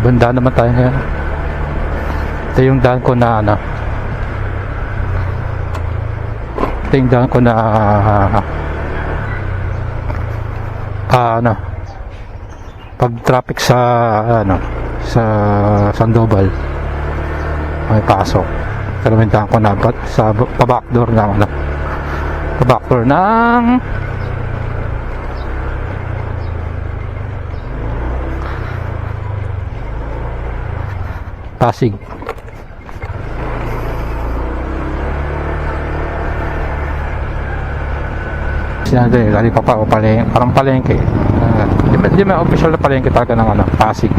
Banda naman tayo ngayon. Ito yung daan ko na ano. Ito yung daan ko na ano, pag traffic sa ano, sa Sandoval may pasok. Pero yung daan ko na sa pa-backdoor ng ano, pa-backdoor ng Pasig. Sinabi, lali pa o palengke, parang palengke. Di may official na palengke talaga ng ano, Pasig.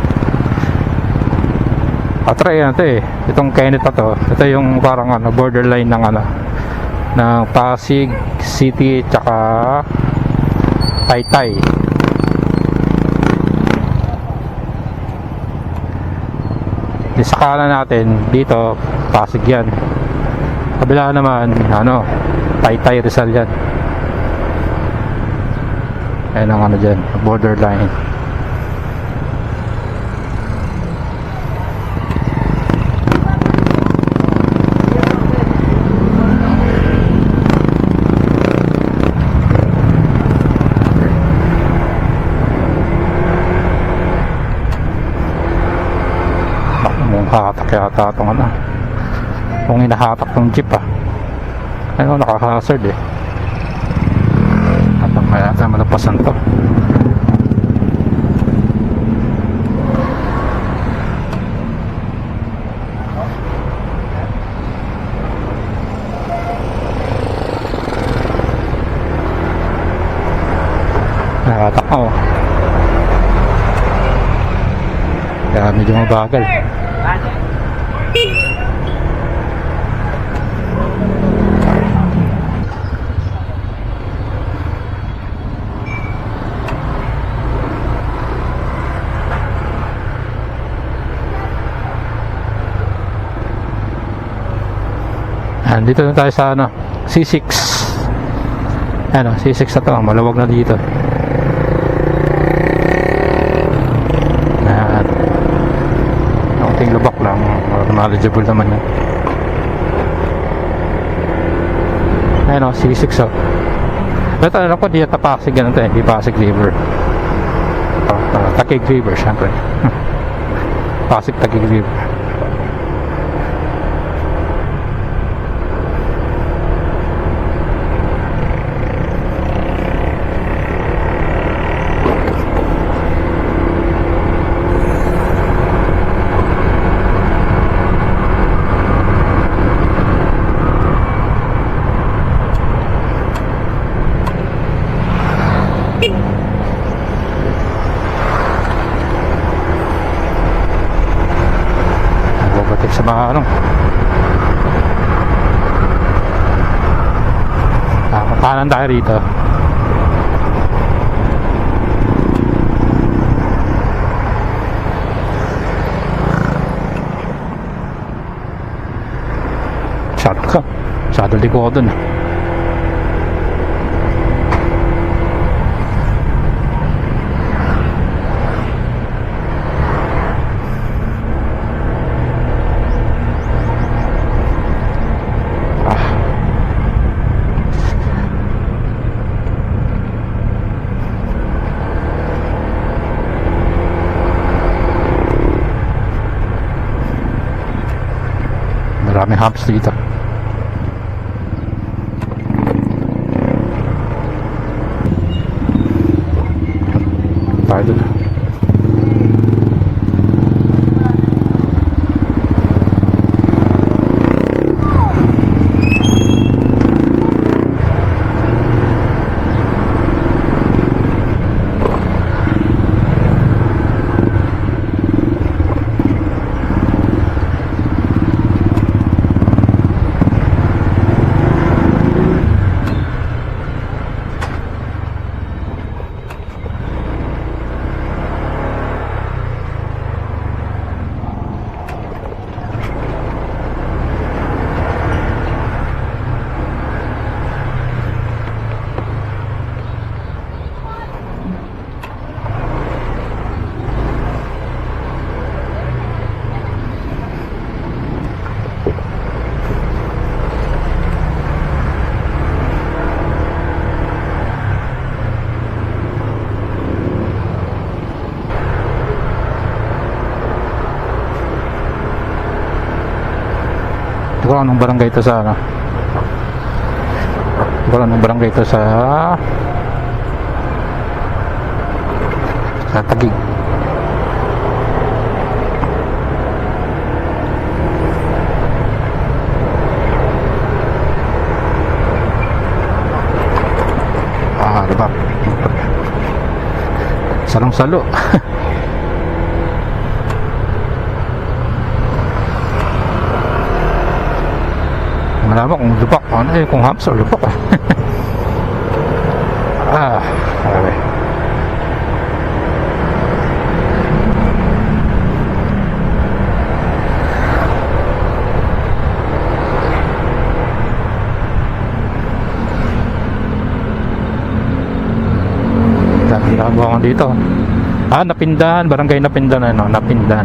Try yan ito eh. Itong Kenneth na to. Ito yung parang ano, borderline ng ano, ng Pasig City tsaka Taytay. Sa kanan natin dito Pasig yan, kabila naman ano, Taytay Rizal yan. Ayan ang ano dyan, borderline. Hatak yata itong ano, kung hinahatak ng jeep ano, nakaka-hazard eh. At kaya tayo malapasan to. Nakatak ako kaya medyo mabagal. Dito na tayo sa ano, C6. Ano, C6 na to, maluwag na dito. Ayan. Kaunting lubak lang, manageable naman yan. Ayan o, C6 o. Ito alam ko, di ata Pasig ganun to eh, di Pasig River. Taguig River, syempre. Pasig Taguig River. Sa mga ano, kanan tayo rito. Shot ka, shadow liko ko dun. Maraming humps dito. Tayo dun. Hindi ko alam anong barangay ito sa ano. Hindi ko alam anong barangay ito sa Taguig. Diba? Salong-salo. Malaman kung lubak. Ano eh, kung hams o lubak. Grabe. Nakabuhan dito. Napindan. Barangay Napindan. Ano? Napindan.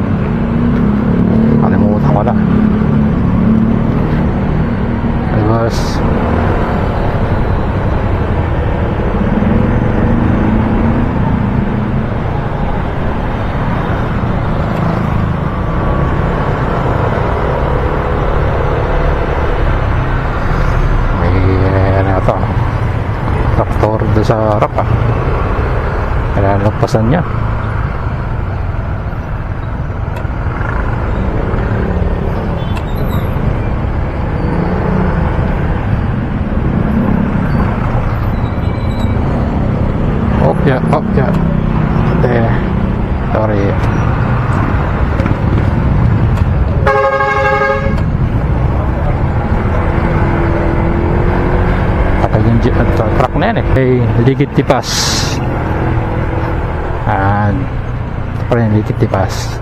Kalimutan ko na. Tapos may ano ito, traktor doon sa harap kaya nagpasan niya. Yeah. Sorry. Patay yung truck na yan eh. Okay, Ligid Tipas. Ito pa rin, Ligid Tipas.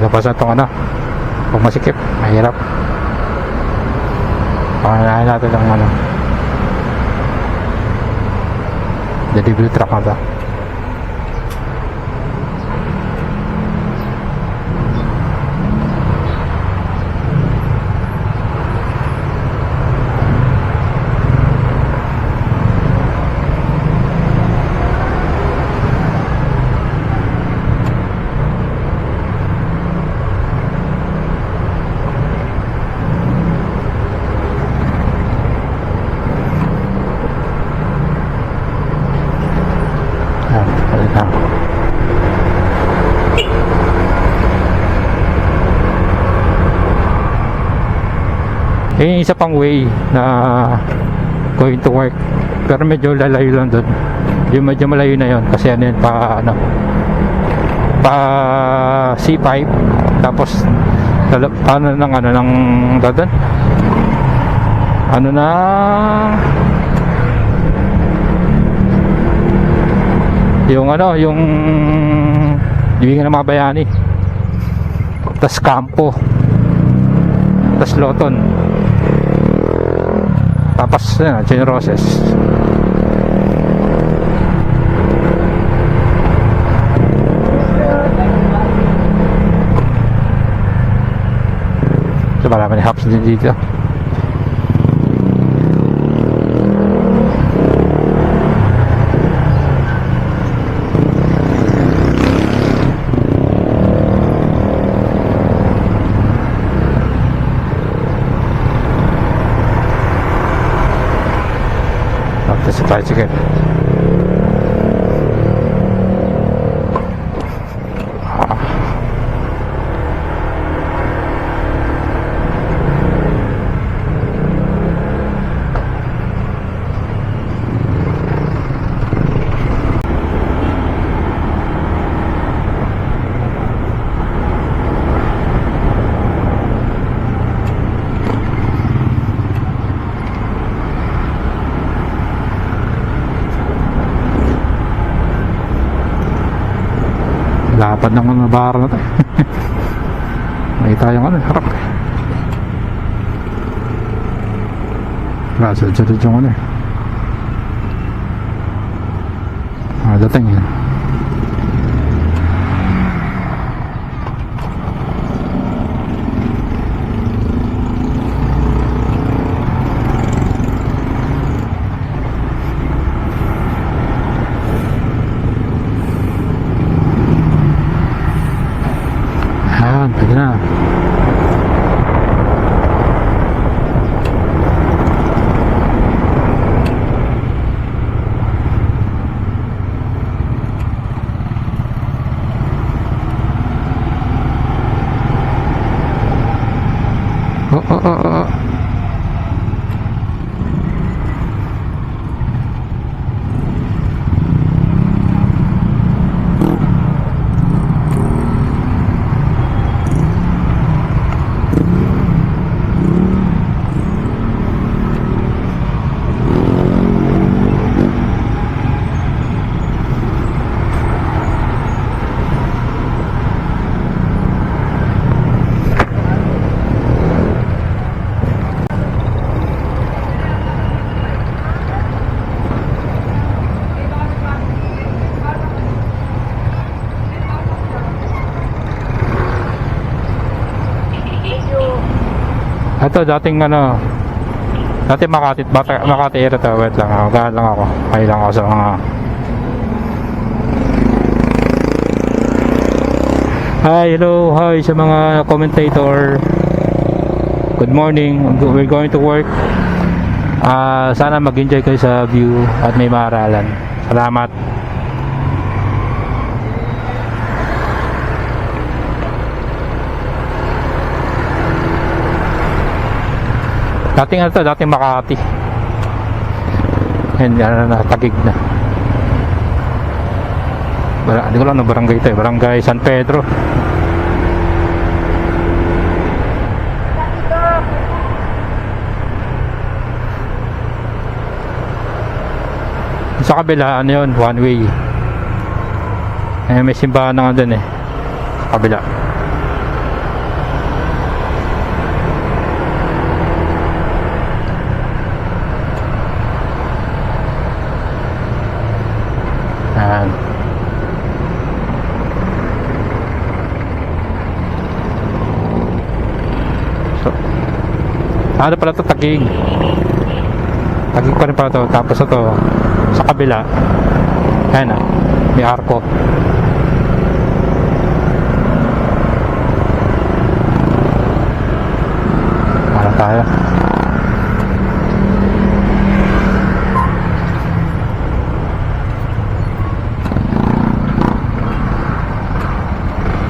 Tapos itong ano, kung masikip, mahirap. Pangalain natin ang ano, delivery truck na ito. Yung isa pang way na going to work, pero medyo lalayo lang doon. Yung medyo malayo na yon kasi ano yun, pa C5, tapos ano ng doon, ano na yung libingan ng mga bayani, tas Campo, tas Loton, tapos Generoses. So marami na hops din dito. Sa tricycle. lapad ng nabara na tayo. May tayong ano, harap. Sunod yung ano dating yan. Pwede na. Oh. Ito dating ano, dating Makati area to. Wait lang, magahan lang ako. Kaya lang ako sa mga hi sa mga commentator. Good morning, we're going to work. Sana mag-enjoy kayo sa view at may maaralan. Salamat. Dating Makati. Yan, tagig na. Hindi ko lang na barangay ito, Barangay San Pedro. Sa kabila, ano yun, one way. May simbahan na nga dun sa kabila. Ayan. So, ano pala ito? Tagig pa rin pala ito. Tapos ito sa kabila, ayan may arko. Ano tayo?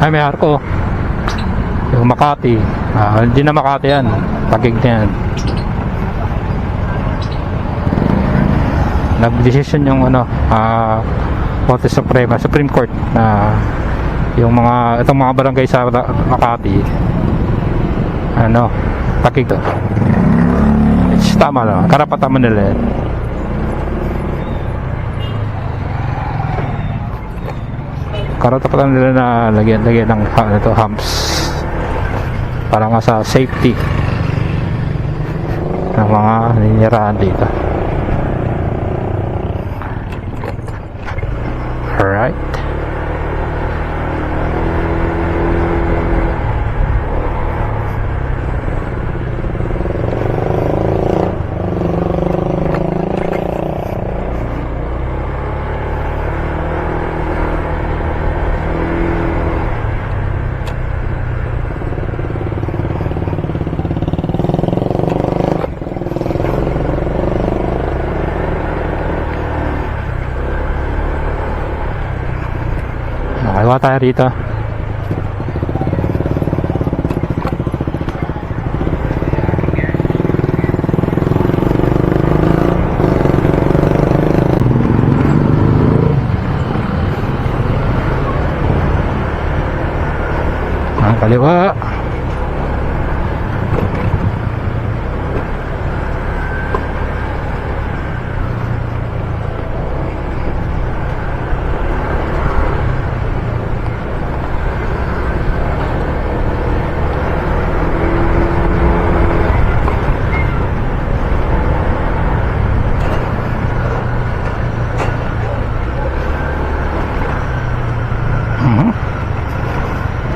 Ay, may arko. Yung Makati. Hindi na Makati yan. Tagig na yan. Nag-decision yung Korte Supreme Court na yung itong mga barangay sa Makati tagig to. It's tama lang. Karapatan mo nila yan. Karapatan nila na lagyan ng humps para nga sa safety ng mga ninirahan dito. Alright. Nakaiwa tayo rito. Ang kaliwa.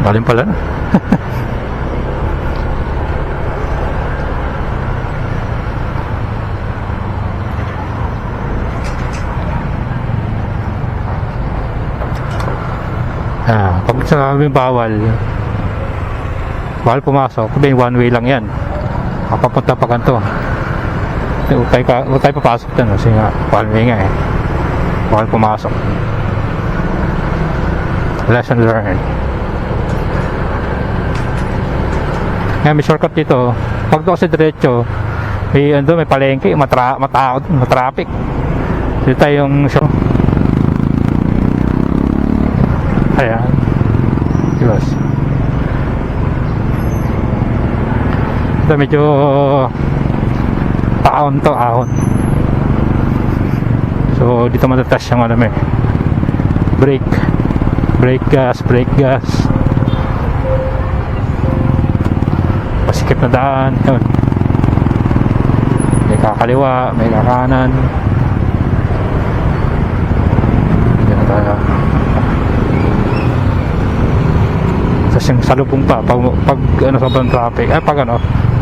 Galing pala na. Pag sabing bawal pumasok, sabihin one way lang yan. Papunta pa kanto. Huwag tayo papasok dyan kasi nga one way nga eh. Bawal pumasok. Lesson learned. Ngayon may shortcut dito. Pag doon kasi diretso, may palengke, matraffic. Dito tayong show. Ayan. Diyos. Ito medyo ahon. So dito matatas yung brake gas. Pasikip na daan. Yun. May kakaliwa, may kakanan. Yan tayo. Tapos yung salubong pa pag sobrang traffic, pag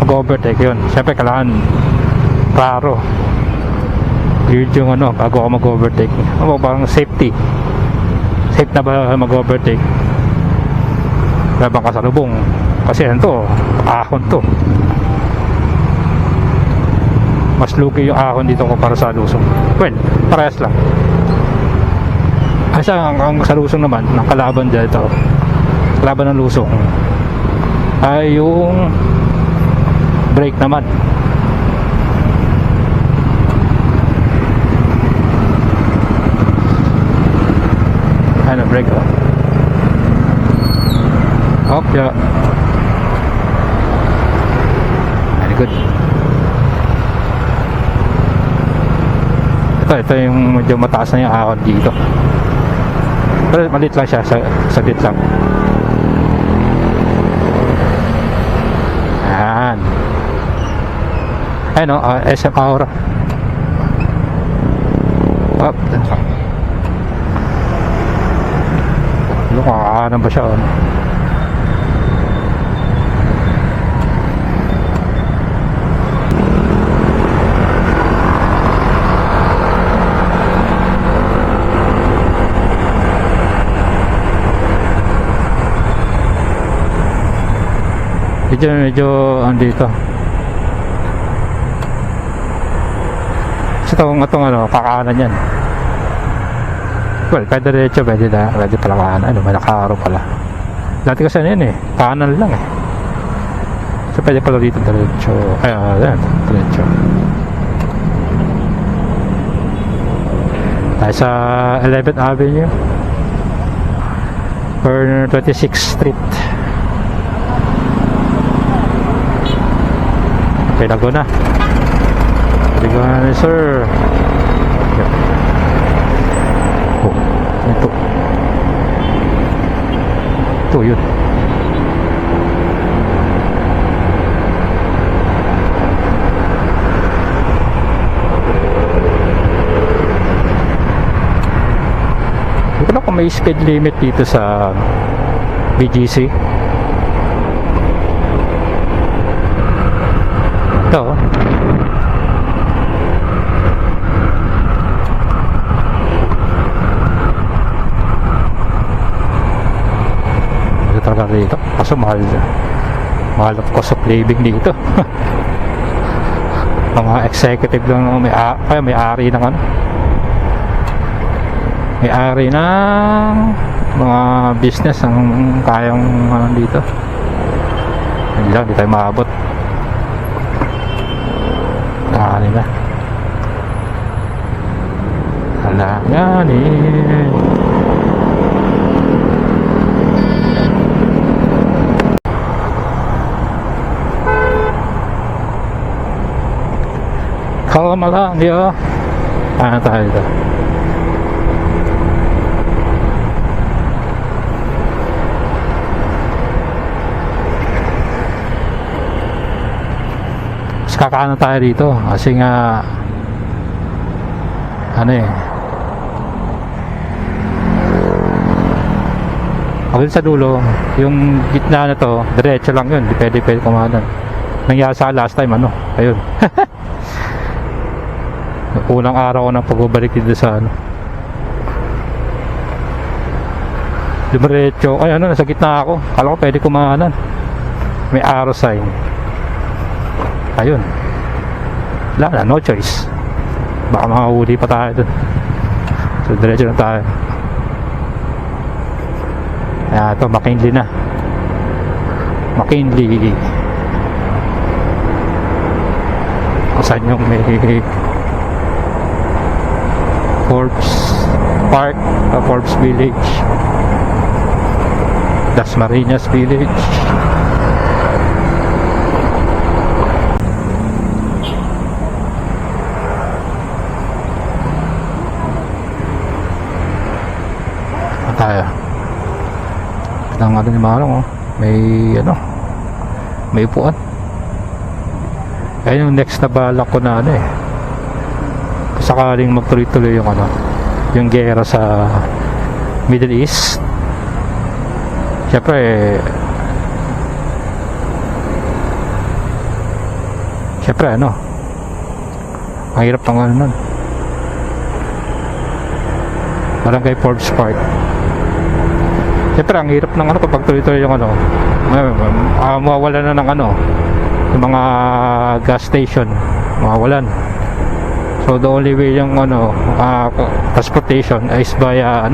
overtake yun, syempre kailangan klaro cleared yung bago ako mag-overtake. Parang safe na ba mag-overtake labang ka salubong kasi ahon to, mas lugi yung ahon dito kumpara sa Lusong. Well, parehas lang kasi ang sa Lusong naman ng kalaban dito, kalaban ng Lusong ay yung brake naman. Brake yeah. Very good. Ito yung medyo mataas na yung ahon dito, pero maliit lang siya, saglit lang. Ayan SM Aura. Kakaanan ba siya medyo andito. So itong kakaanan yan. Well, pwede diretso, pwede pala kanan. May nakaro pala. Dati kasi yan kanan lang so pwede pala dito diretso. Ayan, diretso. Tayo sa 11th Avenue or 26th Street. Okay, Laguna. Laguna, sir. Ito yun. Hindi ko na kung may speed limit dito sa BGC. Ito talaga dito kaso mahal ang cost of living dito. Mga executive lang may-ari ng may-ari ng mga business ang kayang dito. Hindi lang, di tayo maabot. Tani na alanganin. Kalma lang, di tayo dito. Mas kakaanan tayo dito kasi nga Ako dun sa dulo, yung gitna na to, diretso lang yun, di pwede kumanan. Nangyari sa last time, ano, ayun. Unang araw ko ng pagbabalik dito sa ano. Diretso, ay ano, nasa gitna ako. Kala ko pwede kumanan. May arrow sign. Ayun. Wala na, no choice. Baka makahuli pa tayo dun. So, diretso na tayo. Ayan, ito, McKinley na. McKinley. Saan yung may Forbes Park, Forbes Village, Dasmariñas Village. Tayo. Ang ano ni Marong, oh. May upuan. Ayun yung next na balak ko na ano eh. Sakaling magtuloy-tuloy yung ano, yung gera sa Middle East. Siyempre ano, ang hirap ng ano nun. Barangay Forbes Park. Siyempre ang hirap ng ano kapag tuloy-tuloy yung ano, mawawala na ng ano, yung mga gas station, mawawalan. So the only way yung ano, transportation is via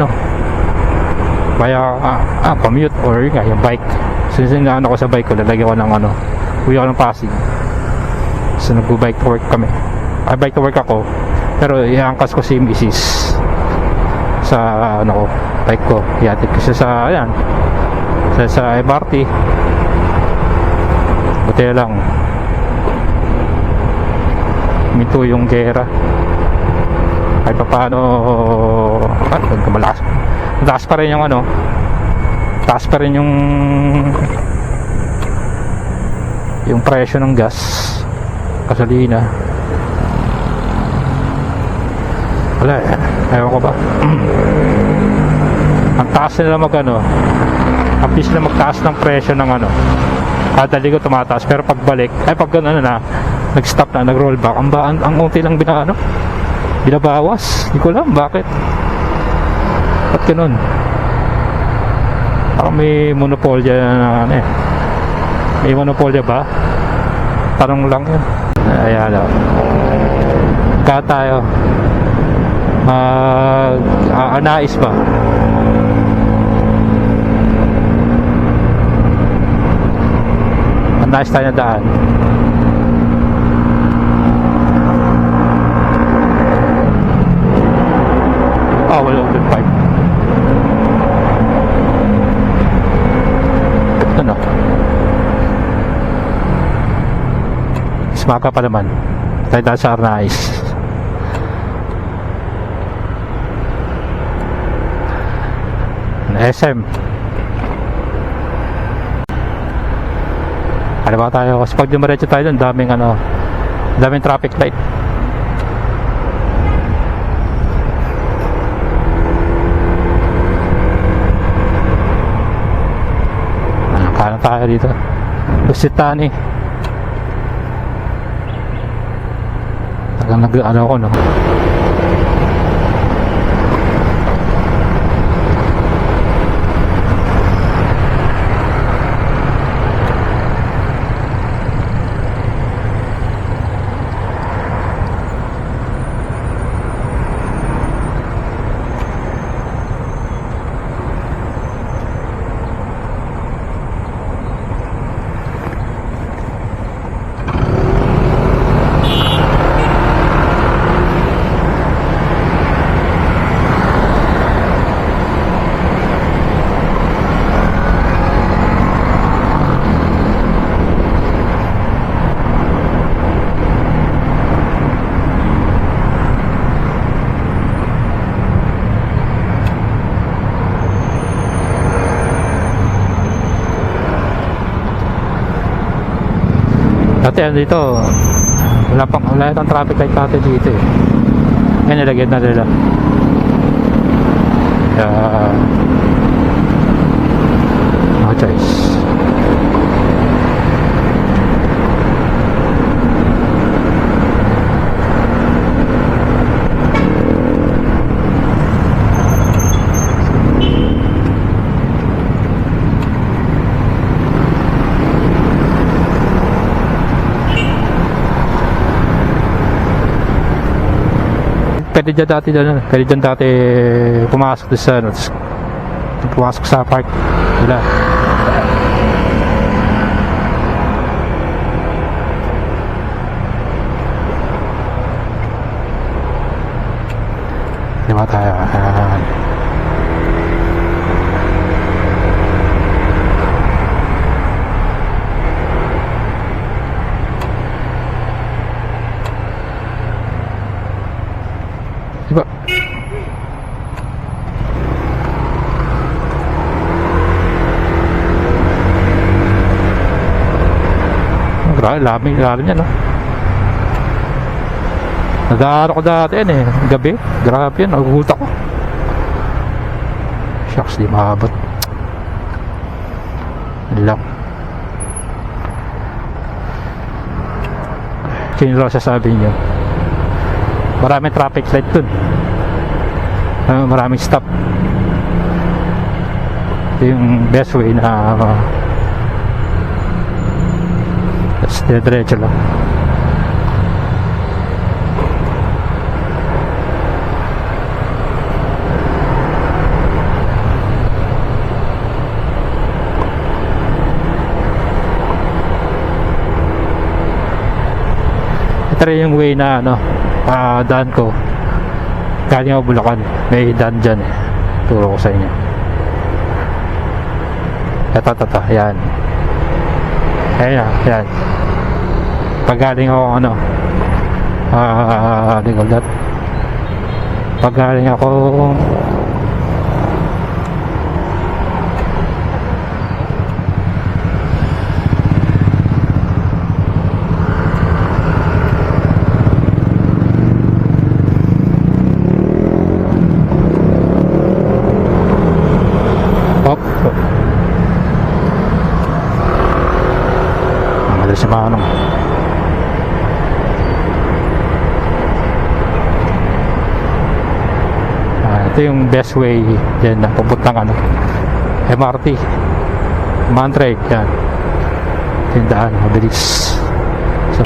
commute or yung bike. Since ano ko sa bike ko, lalagyan ko ng ano, uwi ako ng Pasig. So nag-bike to work kami. Bike to work ako, pero iangkas ko si Mrs. sa ano ko, bike ko. Ihatid ko siya sa MRT. Buti lang minto yung gera kahit pa paano. Taas pa rin yung ano, taas pa rin yung presyo ng gas, gasolina. Wala eh, ewan ko ba. Ang taas nila ang bis na magtaas ng presyo ng ano, kada ligo tumataas, pero pagbalik pag ano na nag-stop na, nag-roll back, ang unti lang binabawas. Hindi ko alam bakit. Ba't ganun? Parang may monopolya na ano eh. May monopolya ba? Tanong lang yun. Ayan o. Kaya tayo anais ba? Anais tayo na daan. Wala open pipe. Ito na. Smaka pa naman. Tayo dahil sa Arnais. SM. Ano ba tayo? Kasi pag dumiretso tayo doon, daming traffic light. Kanan tayo dito. Lusitani. Tagang nag-ano ko, no? Dati ano dito, wala itong traffic light dati dito eh. Ngayon nilagyan na nila. choice. Pwede dyan dati pumasok doon sa, ano, pumasok sa park nila. Diba tayo? Diba? Grabe, lalim yan, no? Nadaan ako dati yan eh, gabi. Grabe yan, nagugulat ako. Shucks, di maabot. Yan lang. Sino lang sasabihin nyo? Maraming traffic light dun. Maraming stop. Ito yung best way na diretso lang. Ito rin yung way na ano, daan ko galing ako Bulacan. May daan dyan eh, turo ko sa inyo. Ito, yan. Ayan, yan. Pag galing ako ano, pag galing ako si Manong. Ito yung best way yan na pupuntang ano, MRT Mantrake. Yan yung daan, mabilis. So,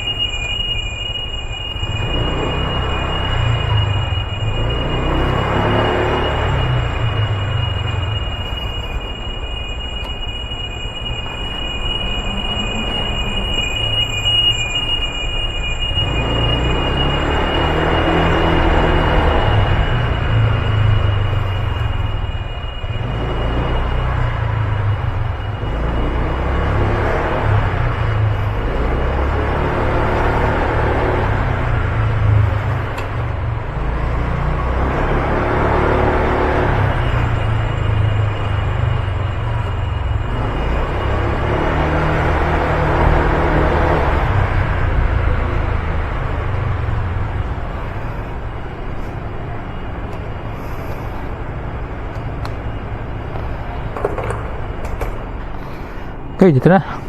okay, dito na.